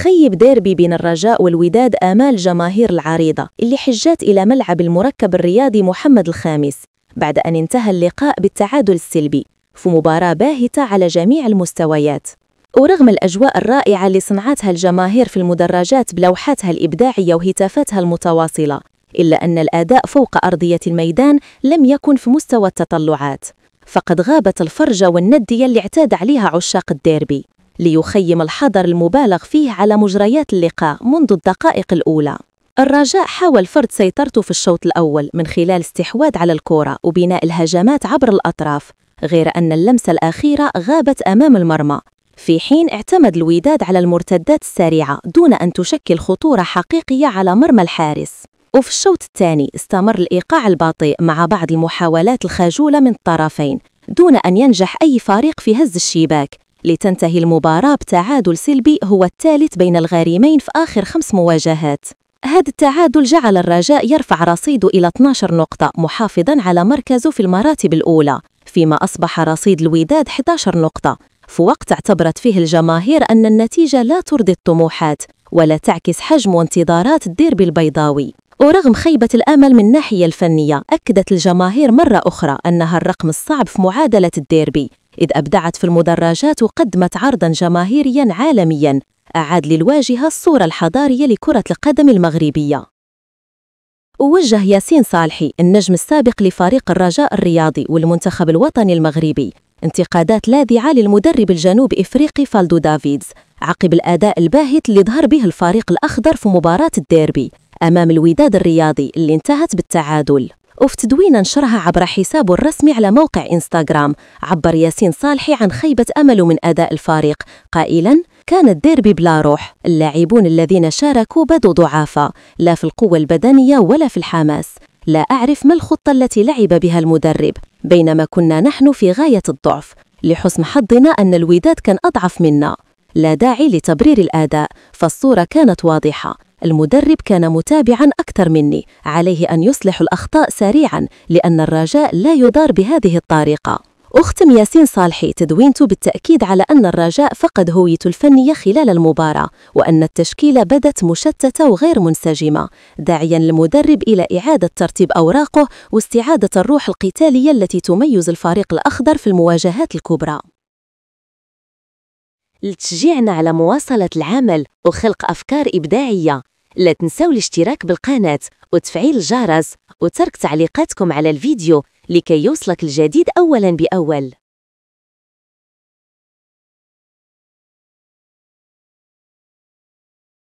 يخيب ديربي بين الرجاء والوداد آمال جماهير العريضة اللي حجت إلى ملعب المركب الرياضي محمد الخامس بعد أن انتهى اللقاء بالتعادل السلبي في مباراة باهتة على جميع المستويات. ورغم الأجواء الرائعة اللي صنعتها الجماهير في المدرجات بلوحاتها الإبداعية وهتافاتها المتواصلة، إلا أن الأداء فوق أرضية الميدان لم يكن في مستوى التطلعات، فقد غابت الفرجة والندية اللي اعتاد عليها عشاق الديربي، ليخيم الحذر المبالغ فيه على مجريات اللقاء منذ الدقائق الأولى. الرجاء حاول فرض سيطرته في الشوط الأول من خلال استحواذ على الكرة وبناء الهجمات عبر الأطراف، غير أن اللمسة الأخيرة غابت أمام المرمى، في حين اعتمد الوداد على المرتدات السريعة دون أن تشكل خطورة حقيقية على مرمى الحارس. وفي الشوط الثاني استمر الإيقاع البطيء مع بعض المحاولات الخجولة من الطرفين دون أن ينجح أي فريق في هز الشباك، لتنتهي المباراة بتعادل سلبي هو الثالث بين الغارمين في آخر 5 مواجهات. هذا التعادل جعل الرجاء يرفع رصيده إلى 12 نقطة محافظاً على مركزه في المراتب الأولى، فيما أصبح رصيد الوداد 11 نقطة في وقت اعتبرت فيه الجماهير أن النتيجة لا ترضي الطموحات ولا تعكس حجم وانتظارات الديربي البيضاوي. ورغم خيبة الأمل من الناحية الفنية، أكدت الجماهير مرة أخرى أنها الرقم الصعب في معادلة الديربي، إذ أبدعت في المدرجات وقدمت عرضاً جماهيرياً عالمياً أعاد للواجهة الصورة الحضارية لكرة القدم المغربية. ووجه ياسين صالحي النجم السابق لفريق الرجاء الرياضي والمنتخب الوطني المغربي انتقادات لاذعة للمدرب الجنوب إفريقي فالدو دافيدز عقب الأداء الباهت اللي ظهر به الفريق الأخضر في مباراة الديربي أمام الوداد الرياضي اللي انتهت بالتعادل. وفي تدوين نشرها عبر حسابه الرسمي على موقع إنستغرام، عبر ياسين صالحي عن خيبة أمله من أداء الفريق قائلاً: كان الديربي بلا روح، اللاعبون الذين شاركوا بدوا ضعافا، لا في القوة البدنية ولا في الحماس، لا أعرف ما الخطة التي لعب بها المدرب بينما كنا نحن في غاية الضعف، لحسن حظنا أن الوداد كان أضعف منا، لا داعي لتبرير الأداء فالصورة كانت واضحة، المدرب كان متابعاً أكثر مني، عليه أن يصلح الأخطاء سريعاً لأن الرجاء لا يدار بهذه الطريقة. أختم ياسين صالحي تدوينته بالتأكيد على أن الرجاء فقد هويته الفنية خلال المباراة وأن التشكيلة بدت مشتتة وغير منسجمة، داعياً المدرب إلى إعادة ترتيب أوراقه واستعادة الروح القتالية التي تميز الفريق الأخضر في المواجهات الكبرى. لتشجيعنا على مواصلة العمل وخلق أفكار إبداعية، لا تنسوا الاشتراك بالقناة وتفعيل الجرس وترك تعليقاتكم على الفيديو لكي يوصلك الجديد أولاً بأول.